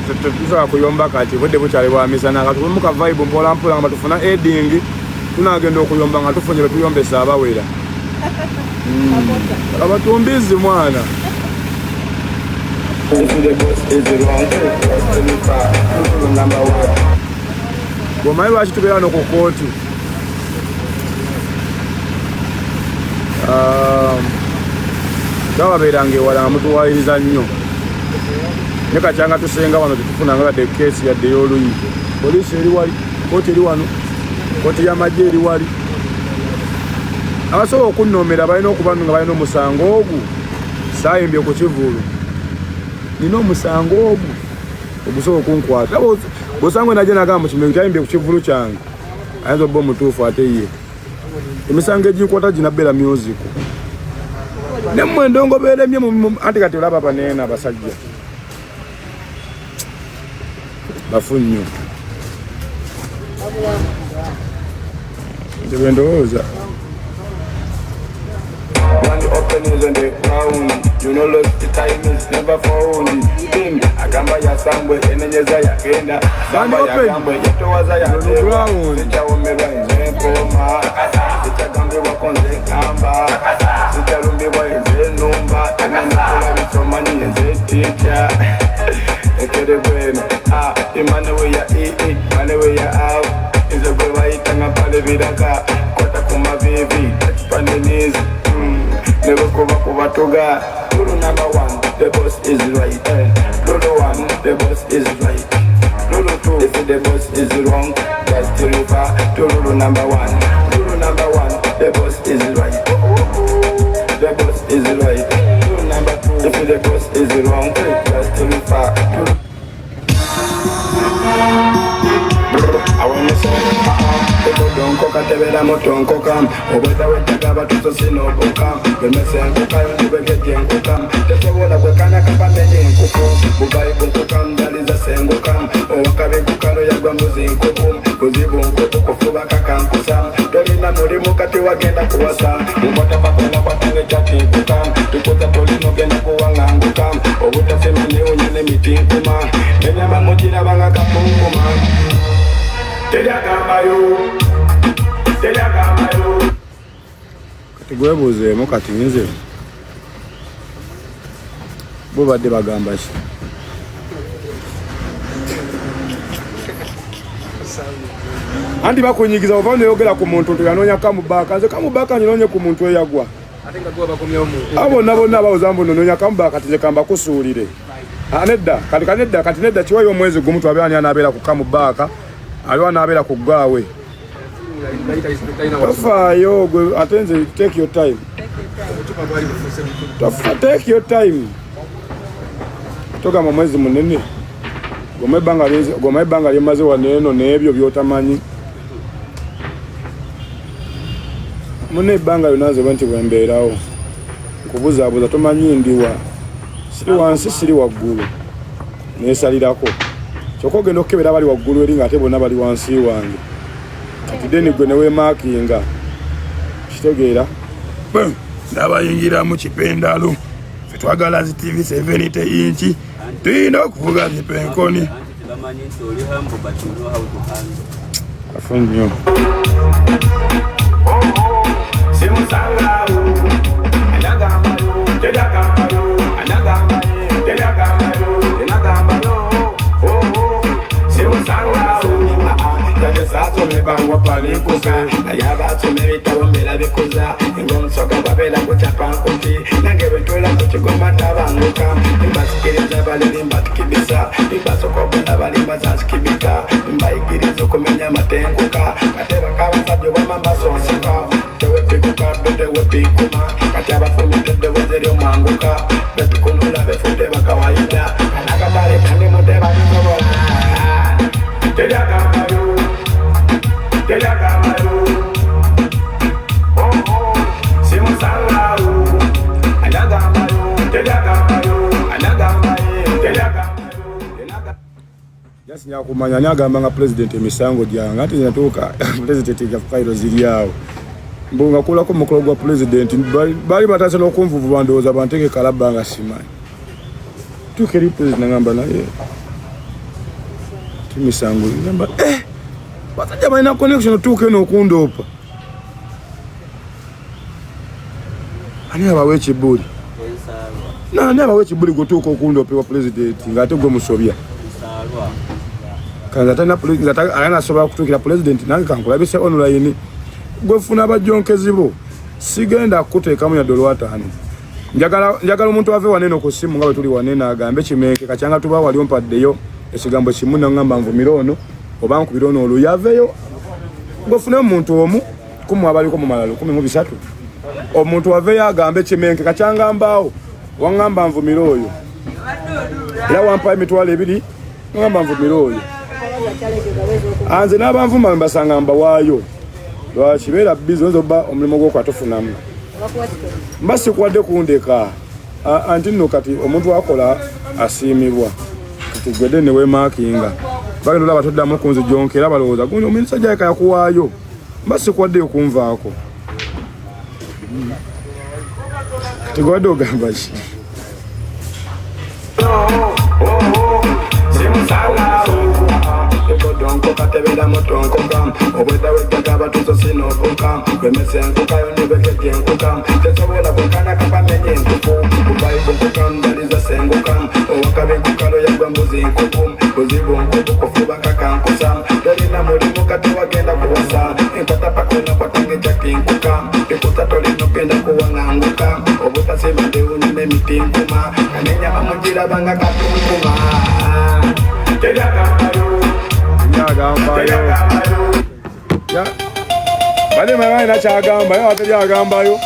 tusobola kuyomba kati budde bukyali bwa misana nga tulumu ka vibe mpola mpola nga tufuna aiding tunagenda okuyomba nga tufunye bwe tuyombesa abawera abatumbizi mwana bwomanyi lwaki tubeera no ku kooti gababeeranga ewala nga mutuwayiriza nnyo ne kacyanga tusenga wano tetufunanga badde keesi yadde y'oluyi poliisi eri wali kooti eri wano kooti y'amagye eri wali abasobola okunnoomera balina okuba nga balina omusango ogwo saayimbye ku kivulu nina omusango ogwo ogusobola okunkwata bwosangwe najje nagamba mu kimengo kyayimbye ku kivulu kyange ayinza obba omutuufu ate ye emisango eginkwata ginabbeera music nemmwe endongo beeremye anti kati olaba baneena abasajja bafu nnyo nti bwe ndowooza you know look the time is never found thing agamba ya sambwe enenyeza ya kenda samba ya gambwe yetowaza ya tewa sichawomera nzempoma sichagambe wakonze kamba sicharumbi wa enze numba tenanikola bisomani enze teacher ekere bwena imanewe ya ii manewe ya au izo gwe waitanga pale viraka kota kumavivi touchpanenizi never cover over to God. Lulu number one, the boss is right. Lulu one, the boss is right. Lulu two, if the boss is wrong, just to refer to Lulu number one. Lulu number one, the boss is right. The boss is right. Lulu number two, if the boss is wrong, just to refer to. I want to say, don't cook at the bed, I'm not on cookam. Over the way to cover to see no cookam. The message cookam, you will get young cookam. The whole of the Kanaka in cookam. Bubai cookam, that is a single cam. Or Kabe Kukaro Yagambus in cookam. Kuzibu Kukufuba Kakam Kusam. Dolina Murimuka to again at Kuwasa. Mubatapana Patanga Chati Kukam. To put the Polino Genako Kukam. Or with the same new meeting Kuma. Nenyama Mutina Banga Kapuma. Kati gwebuuzeemu kati nze bo badde bagamba ki anti bakunyigiza oba noyogera ku muntu ntoyanoonya kamubaaka nze kamubaaka nyinoonye ku muntu eyagwa abo bonna abawuza mbu nonoonya kamubaaka nze kamba kusuulire nedda kati nedda kiwayo omwezi gumu twabeera ani anaabeera ku kamubaaka aliwa nabeera ku ggaawe tofaayo gwe ate nze take your time take your time togamba mwezi munene goma ebbanga lyemaze waneeno n'ebyo byotamanyi mune ebbanga lyonna nze bwe nti bwembeerawo nkubuzaabuza tomanyi ndiwa siri wansi siri waggulu neesalirako kyokka ogenda okukebera abali waggulu eri nga ate bonna bali wansi wange kati deni gwe neweemaakinga kitegeera nabayingira mu kipendalo fe twagala zi TV 70 inchi tuyina okuvuga zipenkoni kafu nnyo Bangwa pali kusa ayaba tumevita wambela bikuza ingomu soka babela kuchapa nkuti nangebe ntula kuchigoma tabanguka imbasikiriza bali limbatikibisa imbasoko bela bali mbazansikibika imbaigirizo kumenya matenguka kateba kabasabyo wamamba sonsuka tewe pikuka betewe pikuma kateba fumitede wezeri omanguka betukunula befute bakawaida anakatale kandi muteba nikobola tedakamayo Yasinya kumanya nyagamba nga president emisango gyange ate zinatuuka president ya failo ziri awo mbunga kulako mukolo gwa president bali batase n'okunvuvu bandowooza banteke kalaba nga simanyi tukeri president ngamba naye Kimisango namba bataja balina connection tuke n'okundopa ani abawe ekibuli nani abawe ekibuli gotuuka okundopa wa president ng'ate gwe musobya kanza tana president ayana asobola kutuukira president nange kankulabise online gwe funa abajjonkezi bo sigenda kuteekamu ya $5 njagala omuntu ave wanene ku ssimu nga bwe tuli wanene agambe Kimenke kacyanga tuba wali ompaddeyo ekigambo kimu nangamba nvumira ono oba nkubira ono oluyaveyo ngofune omuntu omu kumu abaliko mu malalo 13 omuntu aveyo agambe Kimenke kacyanga mbaawo wangamba nvumira oyo era wampa emitwalo 2 ngamba nvumira oyo anze n'abanvuma mbasanga mbawaayo lwakibeera bizo nzoba omulimu gwo kwatofunamu mbasi kwadde kundeka anti nno kati omuntu akola asiimibwa kati gwedde ne weemakinga bagenda olaba toddamu kunzi jonkera balowooza gundi omusajja yeka yakuwaayo mbasi kwadde okunvaako kati gwadde ogamba ki Donko katebera motonko kam obweda wetaka batuso sinoko kam kwemese nkuka yo nibekeke nkukam tesobola kukana kapamenye nkuku kubayi kukam daliza sengo kam owakabe nkukalo yagwa mbuzi nkukum kuzibu nkuku kufuba kakankusam dolina mulimu kati wagenda kuwasa enkota pakona kwatange jaki nkukam ekuta tolino kenda kuwanganguka obutasibade unime miti nkuma kanenyama mujira banga katunkuma Yagambayo ya bale mama ina chagamba yo atali agambayo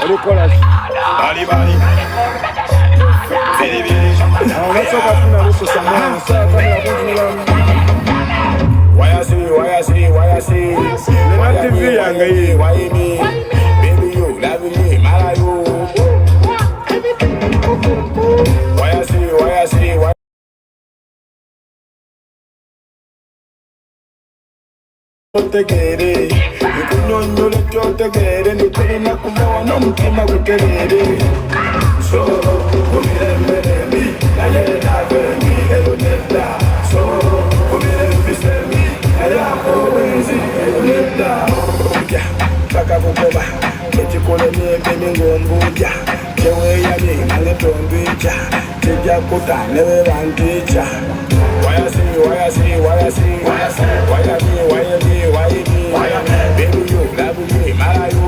olikola bali ngaso kafuna ruso samana sasa ya kunjula wayasi le TV yanga yi wayimi baby you love me mara you wayasi Tegere, ikunyonyo lecho tegere, nitulina kumoa no mtima gutegere. So, kumire mberemi, na yere nagemi, eloneta. So, kumire mfisemi, na yako wenzi, eloneta. Uja, baka kukoba, kechikole niebe ngombuja. Chewe ya ni, naletombicha, cheja kuta, newe vanticha. Wayasi, baby you love me, mara you.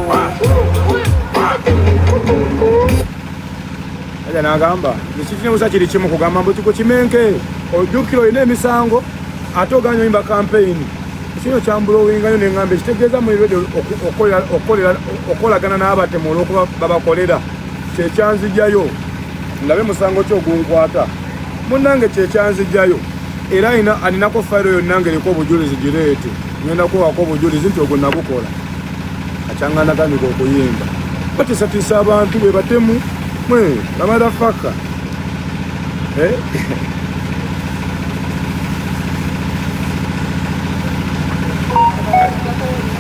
Aja nagamba, nisikine usachiri chimu kugamba mbo chiko Kimenke, ojukiro ine misango, atoganyo imba campaign. Kino chambulo winganyo nengambe kitegeza mu irede okola gana n'abate mu lokuba babakolera. Kyekyanzijayo. Ndabe musango kyo gunkwata. Munange kyekyanzijayo. Era ina aninako file yo nangere ko bujulizi girete ngenda ko wako bujulizi nti ogonna bukola achangana kandi ko kuyimba bati satisa abantu be batemu mwe namada faka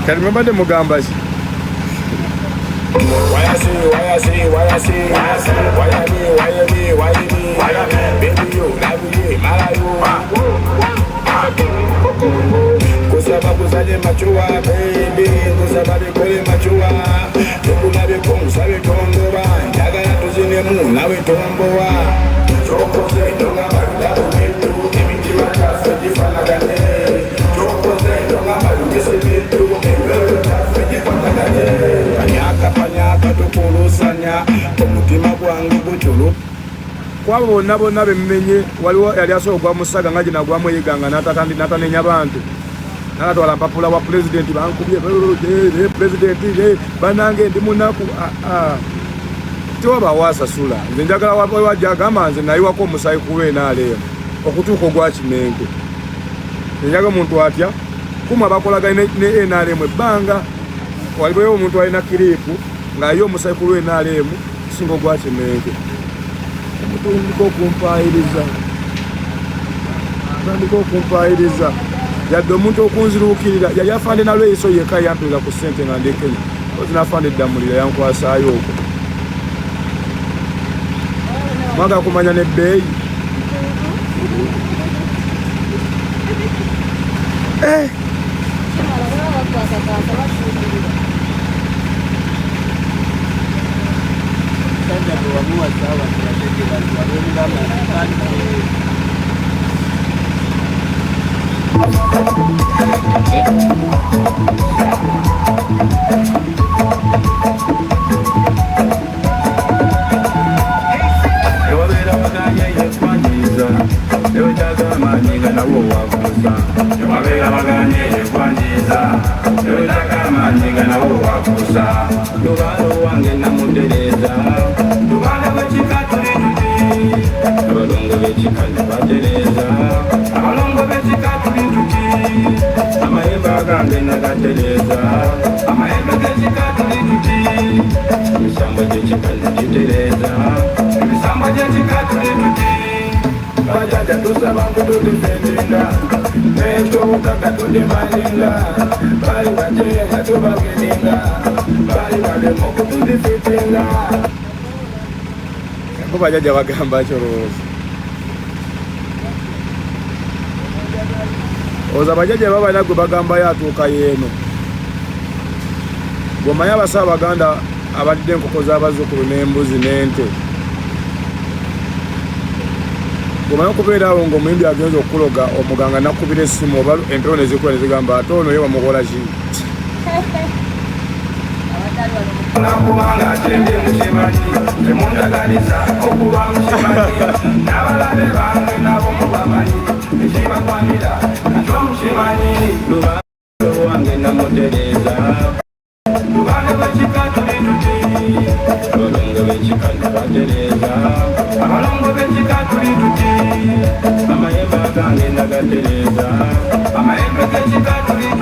kalime bade mugamba shi wayasi baby you love me mara you kusaba kusaje machua baby kusaba bikole machua tukulabe kumsabe tombowa ndagala tuzine mu nawe tombowa chokoze ndonga barida umetu imitima kasa jifanagane chokoze ndonga barida umetu panyaka tukulusanya omutima gwange guchulu kwabo bonna bemmenye waliwo yali asoogwa musaga nga gina gwamu yiganga natanenya abantu nakatwala mpapula wa president bankubye president banange ndi munaku tiwaba wasasula nze njagala wajagamba nze nayiwako omusayi kuwe naaleero okutuuka ogwa Kimenke njaga omuntu atya kuma bakolagana ne NRM ebbanga waliwo omuntu alina kiripu ng'aye omusayi ku NRM singo gwa Kimenke omutuundiko okumpayiriza yadde omuntu okunziruukirira yali afande nalweyiso yekka yampirira ku ssente nga ndekenya ozinafande eddamulira yankwasaayo okwo mwaga kumanya n'ebbeeyi Bajaja bagamba kyolowooza oza bajaja babana gwe bagamba yatuuka yeeno bw'omanyi abasaabaganda abadde enkoko z'abazzukulu n'embuzi n'ente bw'omanyi okubeera awo ng'omuyimbi agenza okuloga omuganga nakubira essimu oba empewo ne zikula ne zigamba ate ono ye wamukola ki nakubanga atende mukimanyi temundagaliza okuba mukimanyi n'abalabe bange nabo mubamanyi ekibakwanira nakyo mukimanyi lubanga wange namutereeza lubanga bwekika tuli tuti abalongo b'ekika nabatereeza abalongo b'ekika tuli tuti amayembe agange nagatereeza amayembe g'ekika tuli